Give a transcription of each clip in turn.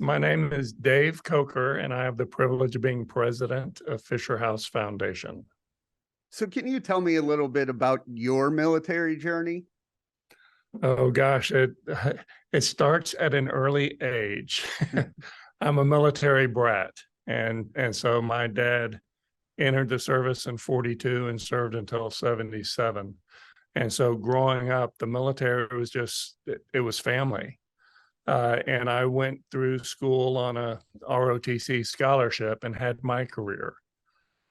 my name is Dave Coker, and I have the privilege of being president of Fisher House Foundation. So can you tell me a little bit about your military journey? Oh gosh, it it starts at an early age. I'm a military brat, and so my dad entered the service in 42 and served until 77. And so growing up, the military was just it was family. And I went through school on a ROTC scholarship and had my career,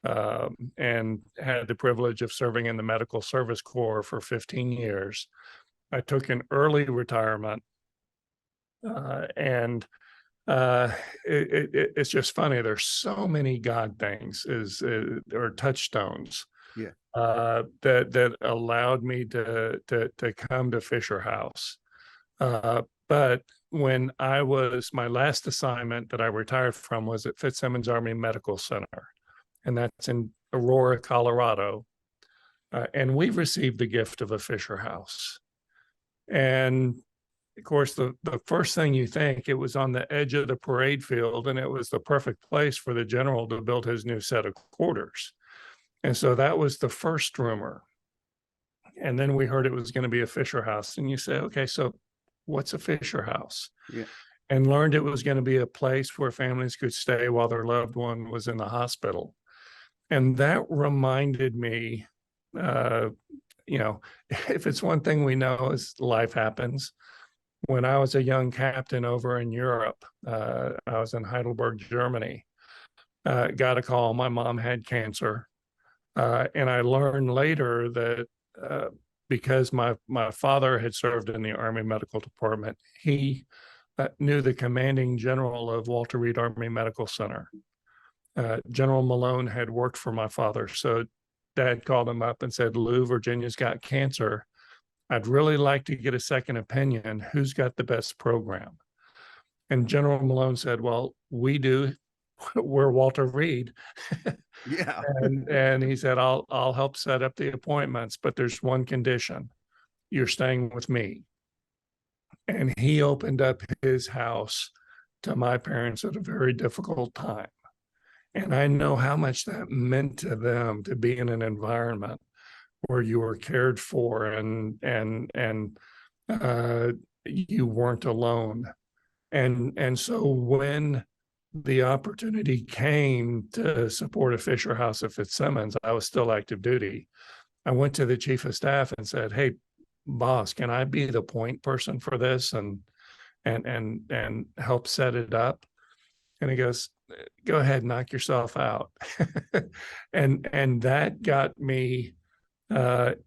and had the privilege of serving in the Medical Service Corps for 15 years. I took an early retirement, and it's just funny. There's so many God things or touchstones Yeah. that allowed me to come to Fisher House. But when my last assignment that I retired from was at Fitzsimmons Army Medical Center, and that's in Aurora, Colorado. And we've received the gift of a Fisher House. And of course, the first thing you think, it was on the edge of the parade field, and it was the perfect place for the general to build his new set of quarters. And so that was the first rumor. And then we heard it was going to be a Fisher House. And you say, okay, so what's a Fisher House? Yeah. And learned it was going to be a place where families could stay while their loved one was in the hospital. And that reminded me, if it's one thing we know is life happens. When I was a young captain over in Europe, I was in Heidelberg, Germany, got a call. My mom had cancer. And I learned later that because my father had served in the Army Medical Department, he knew the commanding general of Walter Reed Army Medical Center. General Malone had worked for my father. So Dad called him up and said, Lou, Virginia's got cancer. I'd really like to get a second opinion. Who's got the best program? And General Malone said, well, we do. We're Walter Reed. Yeah. And he said, I'll help set up the appointments, but there's one condition. You're staying with me. And he opened up his house to my parents at a very difficult time. And I know how much that meant to them to be in an environment where you were cared for and you weren't alone. And so when the opportunity came to support a Fisher House at Fitzsimmons, I was still active duty. I went to the chief of staff and said, hey, boss, can I be the point person for this and help set it up? And he goes, go ahead, knock yourself out. and that got me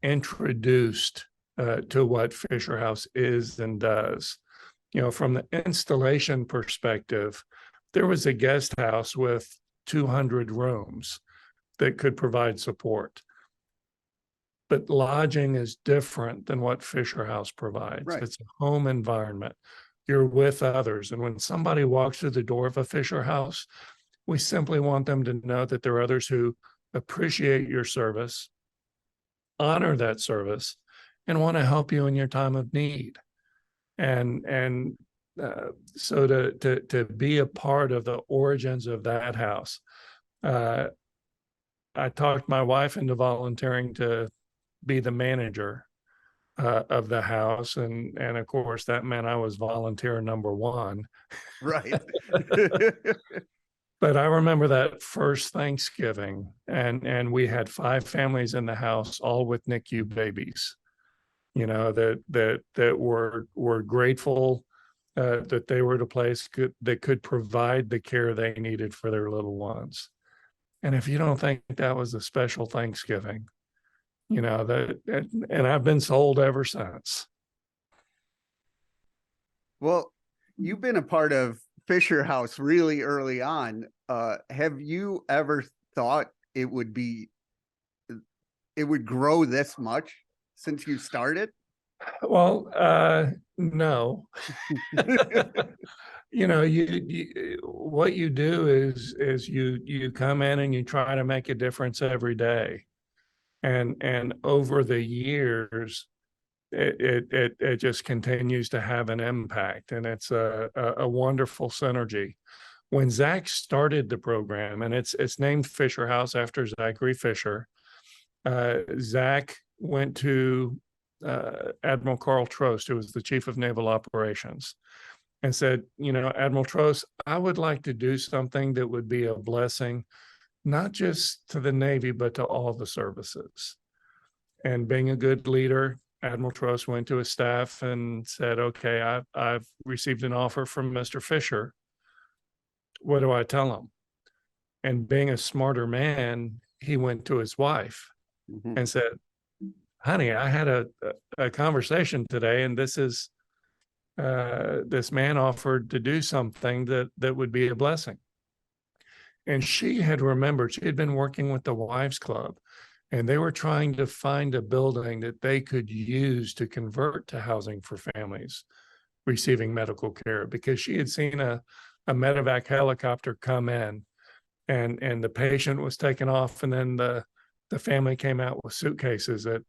introduced to what Fisher House is and does. From the installation perspective, there was a guest house with 200 rooms that could provide support. But lodging is different than what Fisher House provides. Right. It's a home environment. You're with others. And when somebody walks through the door of a Fisher House, we simply want them to know that there are others who appreciate your service, honor that service, and want to help you in your time of need. And so to be a part of the origins of that house, I talked my wife into volunteering to be the manager of the house, and of course that meant I was volunteer number one. Right. But I remember that first Thanksgiving, and we had 5 families in the house, all with NICU babies. That were grateful that they were at a place that could provide the care they needed for their little ones. And if you don't think that was a special Thanksgiving, and I've been sold ever since. Well, you've been a part of Fisher House really early on. Have you ever thought it would grow this much since you started? Well, no. What you do is you come in and you try to make a difference every day. And over the years, it just continues to have an impact, and it's a wonderful synergy. When Zach started the program, and it's named Fisher House after Zachary Fisher, Zach went to Admiral Carl Trost, who was the chief of naval operations, and said, Admiral Trost, I would like to do something that would be a blessing, not just to the Navy, but to all the services. And being a good leader, Admiral Trost went to his staff and said, okay, I've received an offer from Mr. Fisher. What do I tell him? And being a smarter man, he went to his wife and said, honey, I had a conversation today, and this man offered to do something that would be a blessing. And she had remembered, she had been working with the Wives Club, and they were trying to find a building that they could use to convert to housing for families receiving medical care, because she had seen a medevac helicopter come in, and the patient was taken off, and then the family came out with suitcases at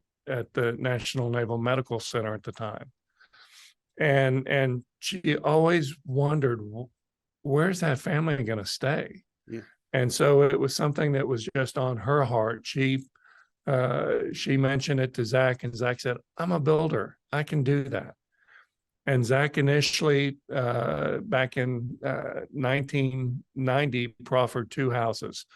the National Naval Medical Center at the time. And she always wondered, where's that family going to stay? Yeah. And so it was something that was just on her heart. She mentioned it to Zach, and Zach said, I'm a builder. I can do that. And Zach initially, back in 1990, proffered 2 houses,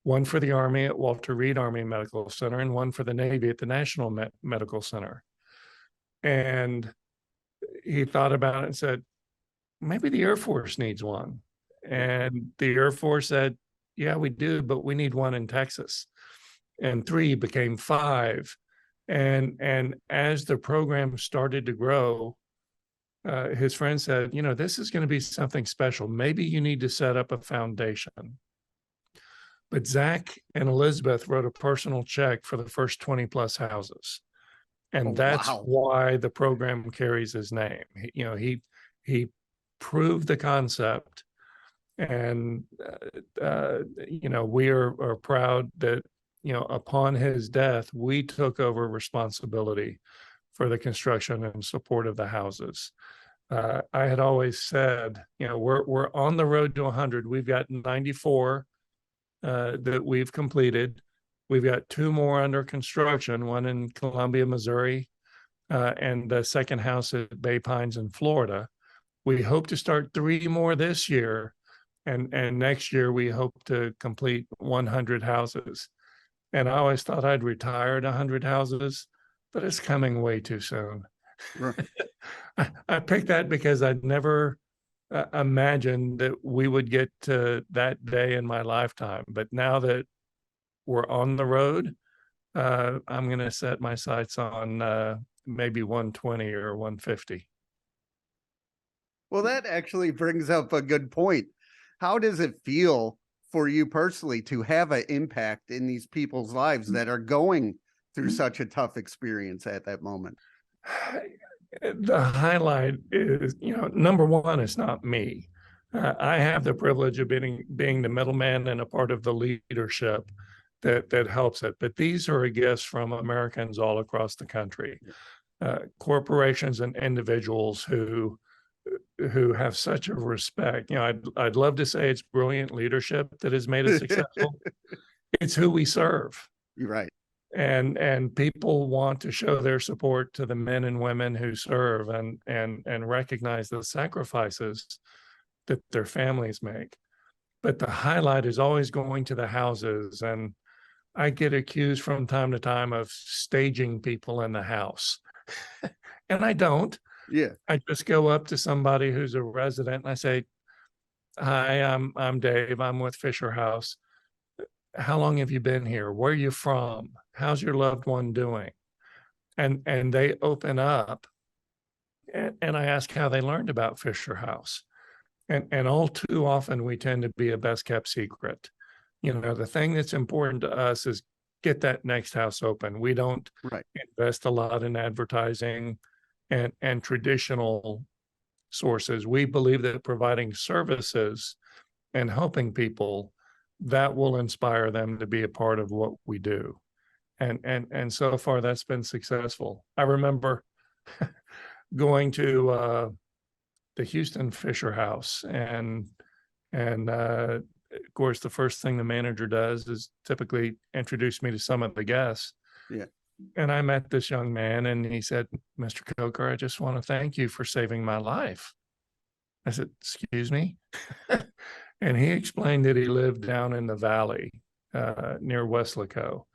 one for the Army at Walter Reed Army Medical Center and one for the Navy at the National Medical Center. And he thought about it and said, maybe the Air Force needs one. And the Air Force said, yeah, we do, but we need one in Texas. And 3 became 5. And as the program started to grow, his friend said, this is going to be something special. Maybe you need to set up a foundation. But Zach and Elizabeth wrote a personal check for the first 20 plus houses. And that's why the program carries his name. He proved the concept. And, we are proud that, upon his death, we took over responsibility for the construction and support of the houses. I had always said, we're on the road to 100. We've got 94 that we've completed. We've got 2 more under construction, one in Columbia, Missouri, and the second house at Bay Pines in Florida. We hope to start 3 more this year. And next year, we hope to complete 100 houses. And I always thought I'd retire at 100 houses, but it's coming way too soon. Right. I picked that because I'd never imagined that we would get to that day in my lifetime. But now that we're on the road, I'm going to set my sights on maybe 120 or 150. Well, that actually brings up a good point. How does it feel for you personally to have an impact in these people's lives that are going through such a tough experience at that moment? The highlight is, number one, it's not me. I have the privilege of being the middleman and a part of the leadership that helps it. But these are gifts from Americans all across the country, corporations and individuals who have such a respect. I'd love to say it's brilliant leadership that has made us successful. It's who we serve. You're right. And people want to show their support to the men and women who serve and recognize the sacrifices that their families make. But the highlight is always going to the houses. And I get accused from time to time of staging people in the house. And I don't. Yeah. I just go up to somebody who's a resident and I say, hi, I'm Dave. I'm with Fisher House. How long have you been here? Where are you from? How's your loved one doing? And they open up, and I ask how they learned about Fisher House. And all too often we tend to be a best kept secret. The thing that's important to us is get that next house open. We don't invest a lot in advertising and traditional sources. We believe that providing services and helping people, that will inspire them to be a part of what we do. And so far that's been successful. I remember going to the Houston Fisher House, and of course, the first thing the manager does is typically introduce me to some of the guests. Yeah. And I met this young man, and he said, "Mr. Coker, I just want to thank you for saving my life." I said, "Excuse me?" And he explained that he lived down in the valley near Weslaco,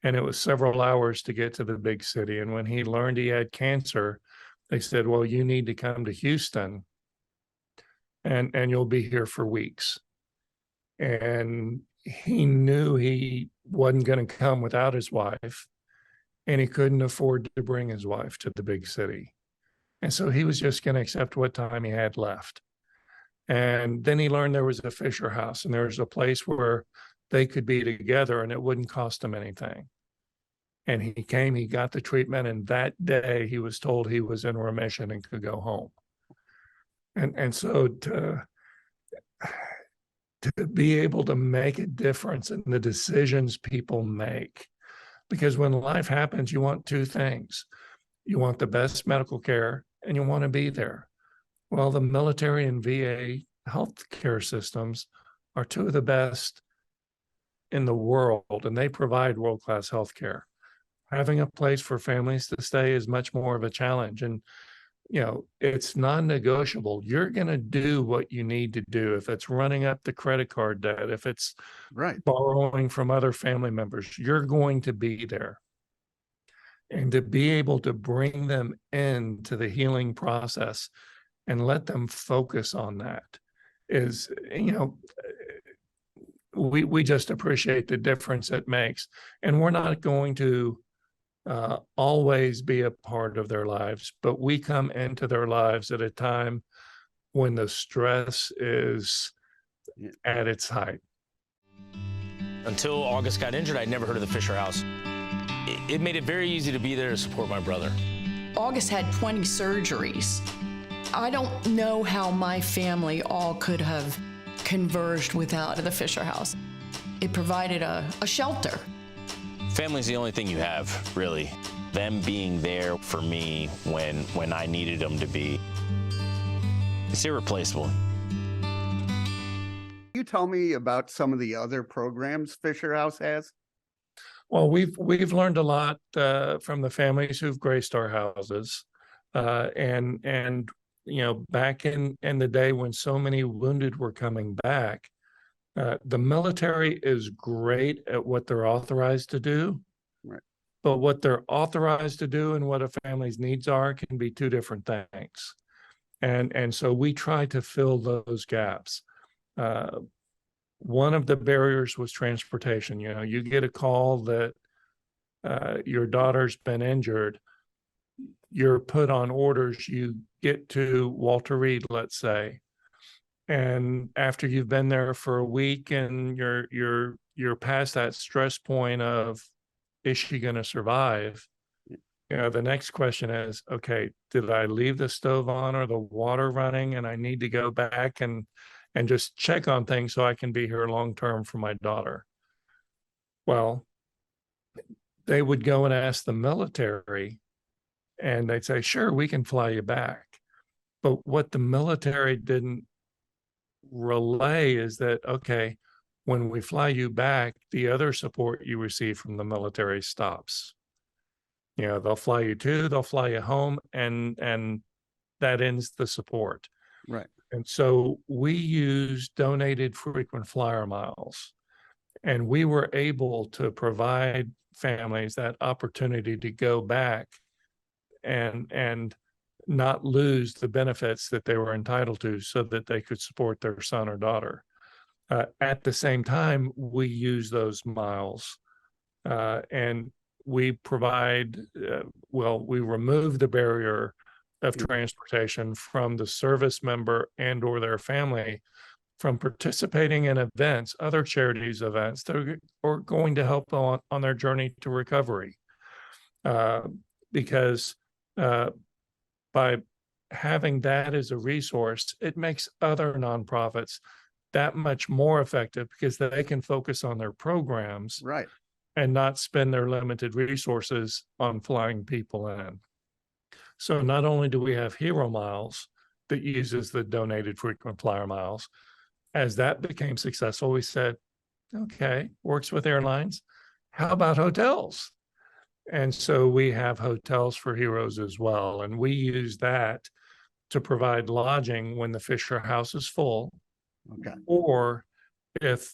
and it was several hours to get to the big city. And when he learned he had cancer, they said, "Well, you need to come to Houston, and you'll be here for weeks." And he knew he wasn't going to come without his wife, and he couldn't afford to bring his wife to the big city. And so he was just going to accept what time he had left. And then he learned there was a Fisher House, and there was a place where they could be together and it wouldn't cost him anything. And he came, he got the treatment, and that day he was told he was in remission and could go home. And so to be able to make a difference in the decisions people make, because when life happens, you want two things. You want the best medical care, and you want to be there. Well, the military and VA healthcare systems are two of the best in the world, and they provide world-class healthcare. Having a place for families to stay is much more of a challenge. And, it's non-negotiable. You're going to do what you need to do. If it's running up the credit card debt, if it's Right. borrowing from other family members, you're going to be there. And to be able to bring them into the healing process and let them focus on that is, we just appreciate the difference it makes. And we're not going to always be a part of their lives, but we come into their lives at a time when the stress is at its height. Until August got injured, I'd never heard of the Fisher House. It made it very easy to be there to support my brother. August had 20 surgeries. I don't know how my family all could have converged without the Fisher House. It provided a shelter. Family's the only thing you have, really. Them being there for me when I needed them to be. It's irreplaceable. Can you tell me about some of the other programs Fisher House has? Well, we've learned a lot from the families who've graced our houses, and back in the day when so many wounded were coming back, the military is great at what they're authorized to do, right? But what they're authorized to do and what a family's needs are can be two different things, and so we try to fill those gaps. One of the barriers was transportation. You get a call that your daughter's been injured. You're put on orders. You get to Walter Reed, let's say, and after you've been there for a week and you're past that stress point of, is she going to survive? The next question is, okay, did I leave the stove on or the water running, and I need to go back and just check on things so I can be here long term for my daughter? Well, they would go and ask the military, and they'd say, sure, we can fly you back. But what the military didn't relay is that, okay, when we fly you back, the other support you receive from the military stops. They'll fly you to, they'll fly you home, and that ends the support. Right. And so we use donated frequent flyer miles, and we were able to provide families that opportunity to go back and not lose the benefits that they were entitled to so that they could support their son or daughter. At the same time, we use those miles and we provide, we remove the barrier of transportation from the service member and or their family from participating in events, other charities events that are going to help on their journey to recovery. Because by having that as a resource, it makes other nonprofits that much more effective because they can focus on their programs, right, and not spend their limited resources on flying people in. So not only do we have Hero Miles that uses the donated frequent flyer miles, as that became successful, we said, okay, works with airlines. How about hotels? And so we have hotels for heroes as well. And we use that to provide lodging when the Fisher House is full, Okay. or if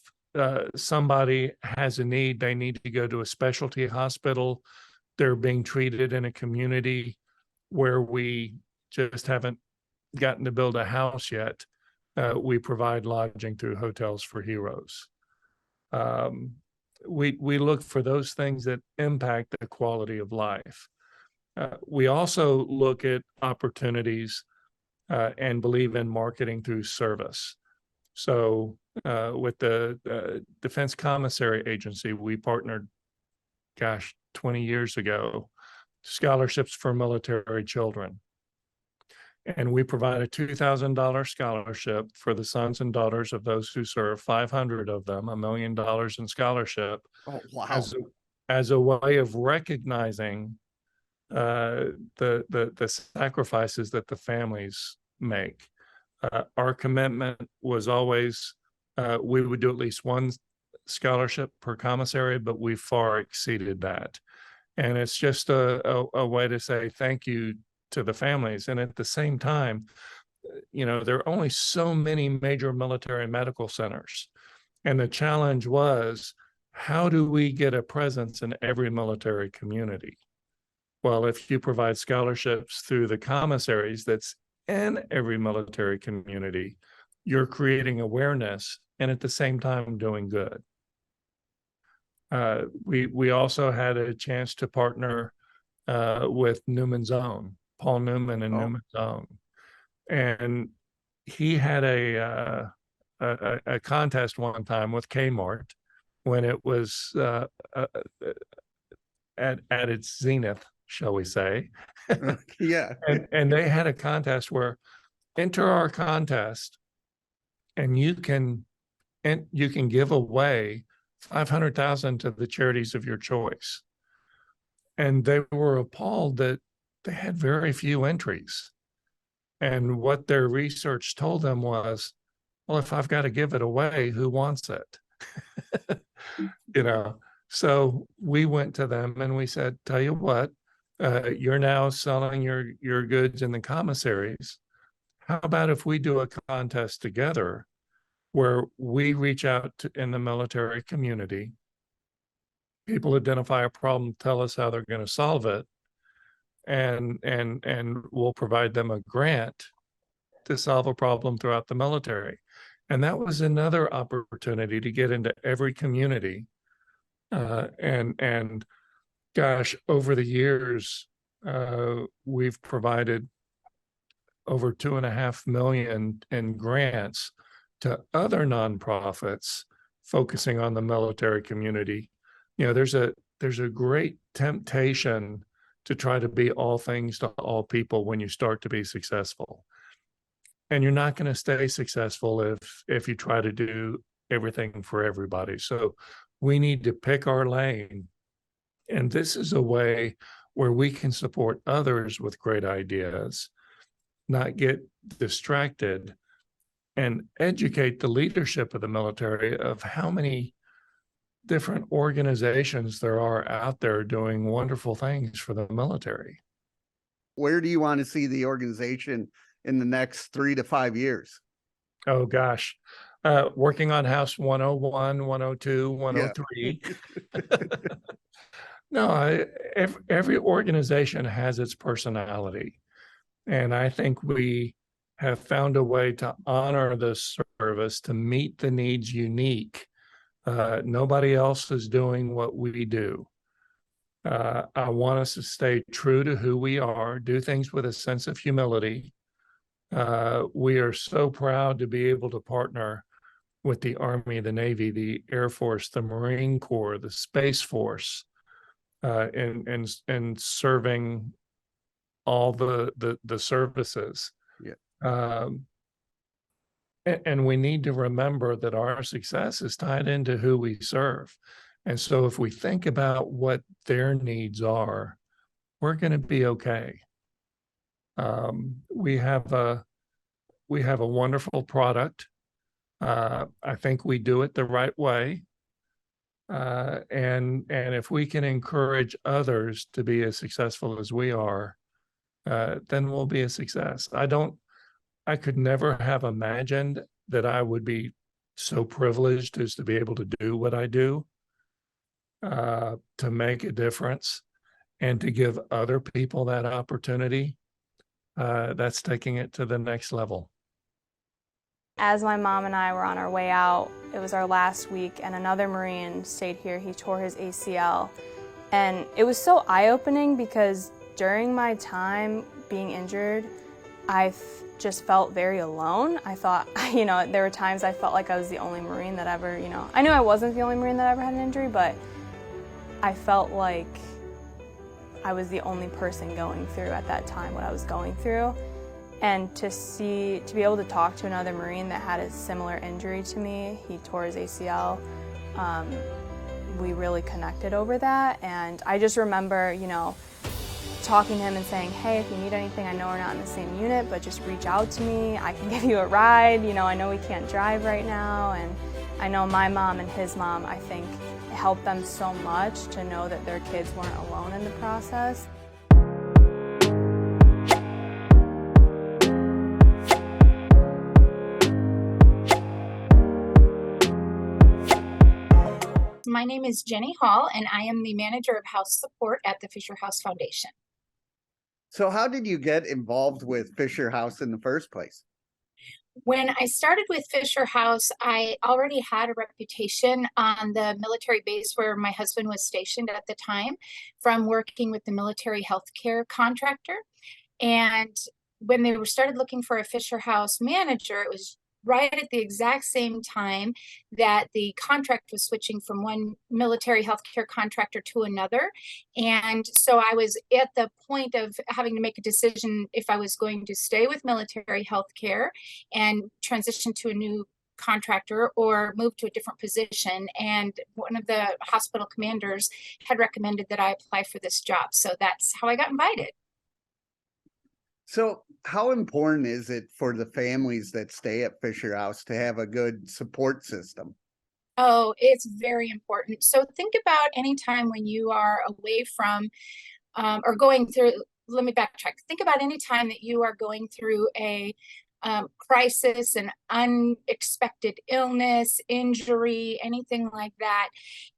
somebody has a need, they need to go to a specialty hospital, they're being treated in a community where we just haven't gotten to build a house yet, we provide lodging through Hotels for Heroes. We look for those things that impact the quality of life. We also look at opportunities and believe in marketing through service. So with the Defense Commissary Agency, we partnered, 20 years ago, scholarships for military children. And we provide a $2,000 scholarship for the sons and daughters of those who serve, 500 of them, $1 million in scholarship. Oh, wow. As a way of recognizing the sacrifices that the families make. Our commitment was always we would do at least one scholarship per commissary, but we far exceeded that. And it's just a way to say thank you to the families. And at the same time, there are only so many major military medical centers. And the challenge was, how do we get a presence in every military community? Well, if you provide scholarships through the commissaries that's in every military community, you're creating awareness and at the same time doing good. We also had a chance to partner with Newman's Own, Paul Newman and Newman's Own. And he had a contest one time with Kmart when it was at its zenith, shall we say. Yeah. And they had a contest where enter our contest and you can give away $500,000 to the charities of your choice. And they were appalled that they had very few entries. And what their research told them was, well, if I've got to give it away, who wants it? So we went to them and we said, tell you what, you're now selling your goods in the commissaries. How about if we do a contest together where we reach out in the military community, people identify a problem, tell us how they're going to solve it, and we'll provide them a grant to solve a problem throughout the military. And that was another opportunity to get into every community. And gosh, over the years, we've provided over $2.5 million in grants to other nonprofits focusing on the military community. There's a great temptation to try to be all things to all people when you start to be successful. And you're not going to stay successful if you try to do everything for everybody. So we need to pick our lane. And this is a way where we can support others with great ideas, not get distracted, and educate the leadership of the military of how many different organizations there are out there doing wonderful things for the military. Where do you want to see the organization in the next 3 to 5 years? Oh, gosh. Working on House 101, 102, 103. Yeah. No, every organization has its personality. And I think we have found a way to honor the service, to meet the needs unique. Nobody else is doing what we do. I want us to stay true to who we are, do things with a sense of humility. We are so proud to be able to partner with the Army, the Navy, the Air Force, the Marine Corps, the Space Force, and serving all the services. Yeah. And we need to remember that our success is tied into who we serve. And so if we think about what their needs are, we're going to be okay. We have a wonderful product. I think we do it the right way. And if we can encourage others to be as successful as we are, then we'll be a success. I could never have imagined that I would be so privileged as to be able to do what I do, to make a difference and to give other people that opportunity. That's taking it to the next level. As my mom and I were on our way out, it was our last week, and another Marine stayed here. He tore his ACL. And it was so eye-opening because during my time being injured, I just felt very alone. I thought, there were times I felt like I was the only Marine that ever, I knew I wasn't the only Marine that ever had an injury, but I felt like I was the only person going through at that time what I was going through. And to be able to talk to another Marine that had a similar injury to me, he tore his ACL, we really connected over that. And I just remember, talking to him and saying, hey, if you need anything, I know we're not in the same unit, but just reach out to me. I can give you a ride. I know we can't drive right now. And I know my mom and his mom, I think, it helped them so much to know that their kids weren't alone in the process. My name is Jenny Hall, and I am the manager of house support at the Fisher House Foundation. So how did you get involved with Fisher House in the first place? When I started with Fisher House, I already had a reputation on the military base where my husband was stationed at the time from working with the military healthcare contractor. And when they started looking for a Fisher House manager, it was right at the exact same time that the contract was switching from one military healthcare contractor to another. And so I was at the point of having to make a decision if I was going to stay with military healthcare and transition to a new contractor or move to a different position. And one of the hospital commanders had recommended that I apply for this job. So that's how I got invited. So how important is it for the families that stay at Fisher House to have a good support system? Oh, it's very important. So think about any time when you are away from or going through, let me backtrack. Think about any time that you are going through a crisis, an unexpected illness, injury, anything like that.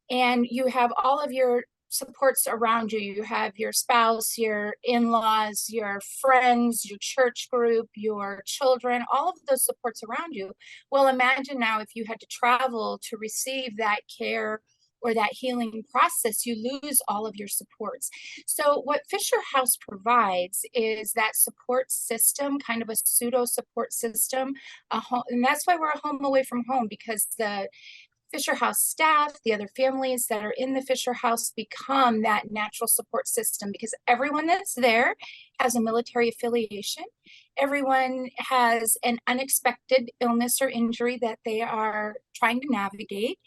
And you have all of your supports around you. You have your spouse, your in-laws, your friends, your church group, your children, all of those supports around you. Well, imagine now if you had to travel to receive that care or that healing process, you lose all of your supports. So what Fisher House provides is that support system, kind of a pseudo support system, and that's why we're a home away from home, because the Fisher House staff, the other families that are in the Fisher House become that natural support system, because everyone that's there has a military affiliation. Everyone has an unexpected illness or injury that they are trying to navigate,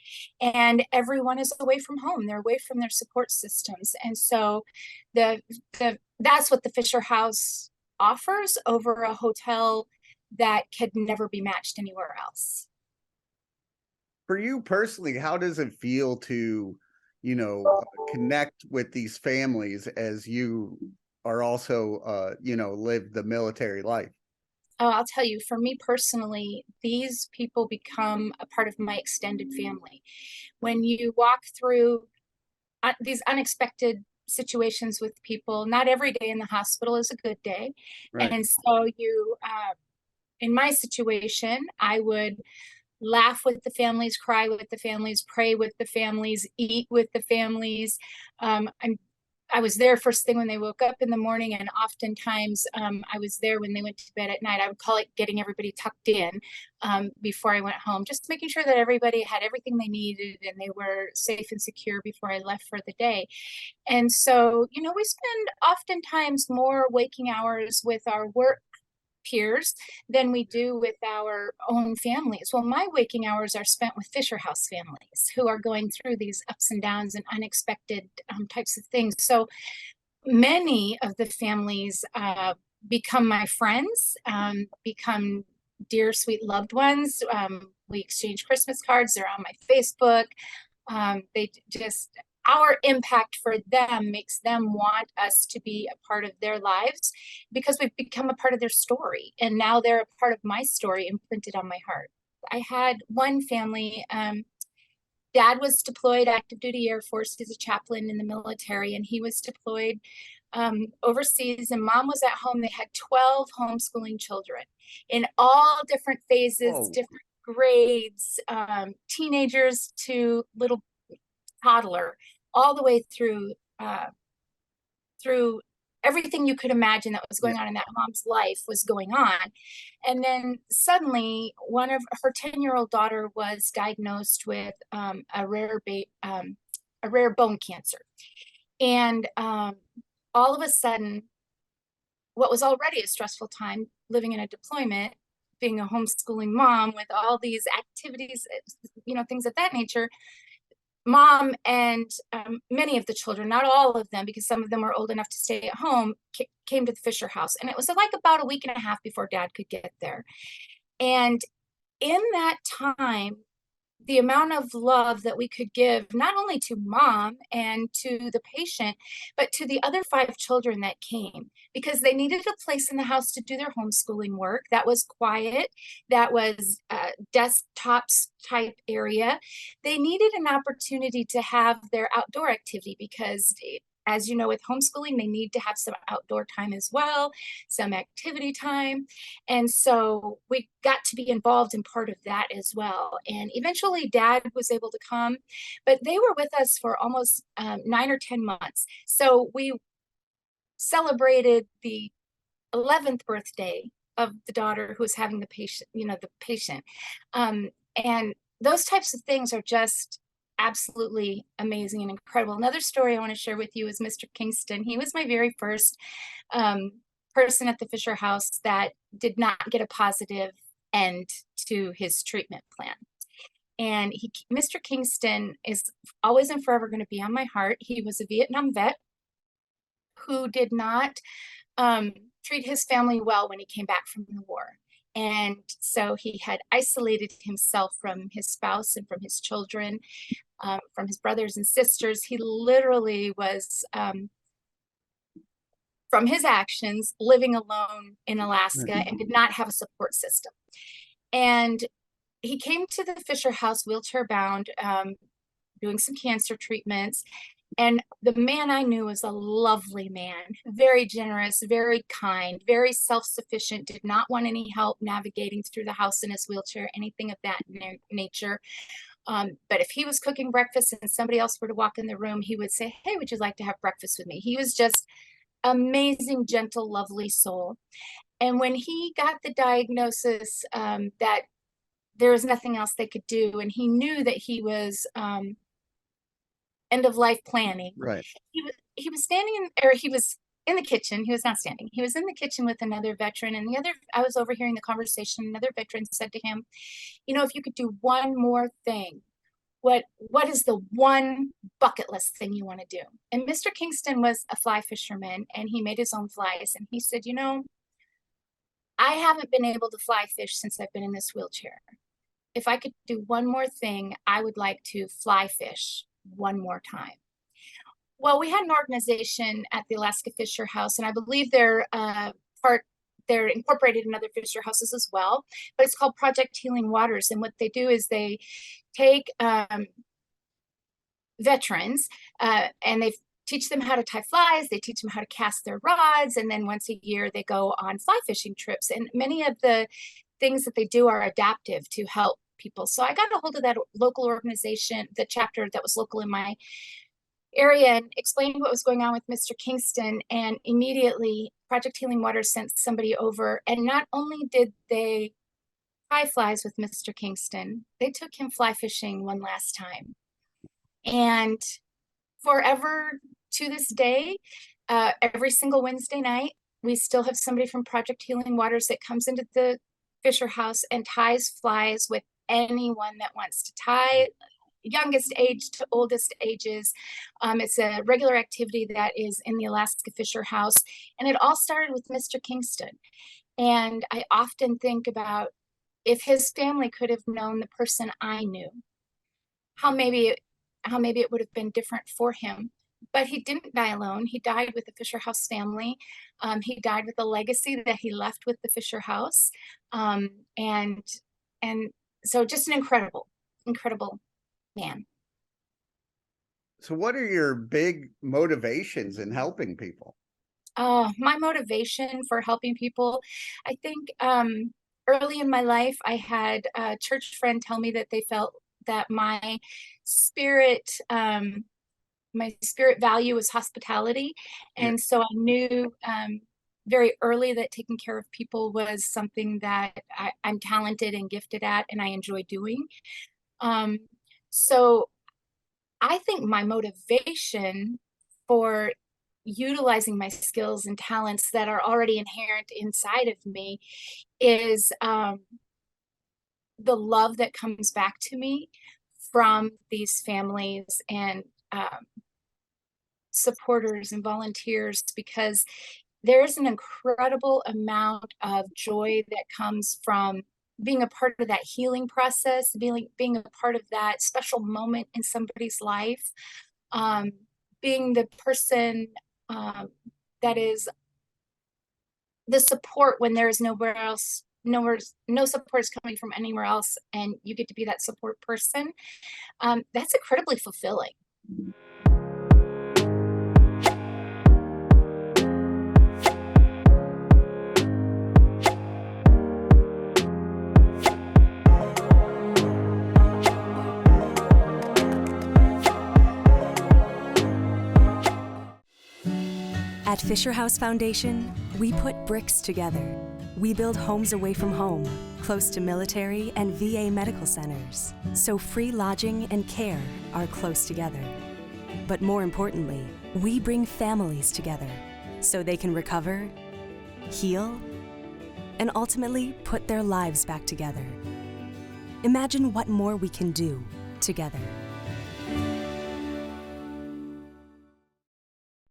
and everyone is away from home. They're away from their support systems. And so that's what the Fisher House offers over a hotel that could never be matched anywhere else. For you personally, how does it feel to, connect with these families as you are also, live the military life? Oh, I'll tell you, for me personally, these people become a part of my extended family. When you walk through these unexpected situations with people, not every day in the hospital is a good day. Right. And so in my situation, I would laugh with the families, cry with the families, pray with the families, eat with the families. I was there first thing when they woke up in the morning, and oftentimes I was there when they went to bed at night. I would call it getting everybody tucked in before I went home, just making sure that everybody had everything they needed and they were safe and secure before I left for the day. And so, we spend oftentimes more waking hours with our work peers than we do with our own families. Well, my waking hours are spent with Fisher House families who are going through these ups and downs and unexpected types of things. So many of the families become my friends, become dear, sweet loved ones. We exchange Christmas cards. They're on my Facebook. They just, our impact for them makes them want us to be a part of their lives because we've become a part of their story. And now they're a part of my story imprinted on my heart. I had one family, dad was deployed active duty Air Force. He's a chaplain in the military, and he was deployed overseas, and mom was at home. They had 12 homeschooling children in all different phases, Whoa. different grades, teenagers to little toddler, all the way through through everything you could imagine that was going on in that mom's life was going on. And then suddenly one of her 10-year-old daughter was diagnosed with a rare bone cancer. And all of a sudden, what was already a stressful time living in a deployment, being a homeschooling mom with all these activities, you know, things of that nature, mom and many of the children, not all of them, because some of them were old enough to stay at home, came to the Fisher house. And it was like about a week and a half before dad could get there. And in that time, the amount of love that we could give, not only to mom and to the patient, but to the other 5 children that came, because they needed a place in the house to do their homeschooling work that was quiet, that was desktops type area. They needed an opportunity to have their outdoor activity because, as you know, with homeschooling, they need to have some outdoor time as well, some activity time. And so we got to be involved in part of that as well. And eventually dad was able to come, but they were with us for almost 9 or 10 months. So we celebrated the 11th birthday of the daughter who was having the patient, you know, the patient. And those types of things are just absolutely amazing and incredible. Another story I want to share with you is Mr. Kingston. He was my very first person at the Fisher House that did not get a positive end to his treatment plan. And Mr. Kingston is always and forever going to be on my heart. He was a Vietnam vet who did not treat his family well when he came back from the war. And so he had isolated himself from his spouse and from his children, from his brothers and sisters. He literally was, from his actions, living alone in Alaska and did not have a support system. And he came to the Fisher House wheelchair bound, doing some cancer treatments. And the man I knew was a lovely man, very generous, very kind, very self-sufficient, did not want any help navigating through the house in his wheelchair, anything of that nature. But if he was cooking breakfast and somebody else were to walk in the room, he would say, "Hey, would you like to have breakfast with me?" He was just amazing, gentle, lovely soul. And when he got the diagnosis that there was nothing else they could do, and he knew that he was end of life planning. Right. He was standing in, or he was in the kitchen. He was not standing. He was in the kitchen with another veteran, and I was overhearing the conversation. Another veteran said to him, "You know, if you could do one more thing, what is the one bucket list thing you want to do?" And Mr. Kingston was a fly fisherman, and he made his own flies. And he said, "You know, I haven't been able to fly fish since I've been in this wheelchair. If I could do one more thing, I would like to fly fish one more time." Well, we had an organization at the Alaska Fisher House, and I believe they're incorporated in other Fisher houses as well, but it's called Project Healing Waters. And what they do is they take veterans and they teach them how to tie flies, they teach them how to cast their rods, and then once a year they go on fly fishing trips. And many of the things that they do are adaptive to help people. So I got a hold of that local organization, the chapter that was local in my area, and explained what was going on with Mr. Kingston. And immediately Project Healing Water sent somebody over. And not only did they tie flies with Mr. Kingston, they took him fly fishing one last time. And forever to this day, every single Wednesday night, we still have somebody from Project Healing Waters that comes into the Fisher House and ties flies with anyone that wants to tie youngest age to oldest ages. It's a regular activity that is in the Alaska Fisher House, and it all started with Mr. Kingston. And I often think about if his family could have known the person I knew, how maybe it would have been different for him. But he didn't die alone. He died with the Fisher House family. He died with a legacy that he left with the Fisher House. And so just an incredible man. So what are your big motivations in helping people? My motivation for helping people, I think early in my life, I had a church friend tell me that they felt that my spirit value was hospitality. And so I knew very early that taking care of people was something that I'm talented and gifted at, and I enjoy doing. So I think my motivation for utilizing my skills and talents that are already inherent inside of me is the love that comes back to me from these families and supporters and volunteers, because there's an incredible amount of joy that comes from being a part of that healing process, being a part of that special moment in somebody's life, being the person that is the support when there is nowhere else, no support is coming from anywhere else, and you get to be that support person. That's incredibly fulfilling. At Fisher House Foundation, we put bricks together. We build homes away from home, close to military and VA medical centers, so free lodging and care are close together. But more importantly, we bring families together so they can recover, heal, and ultimately put their lives back together. Imagine what more we can do together.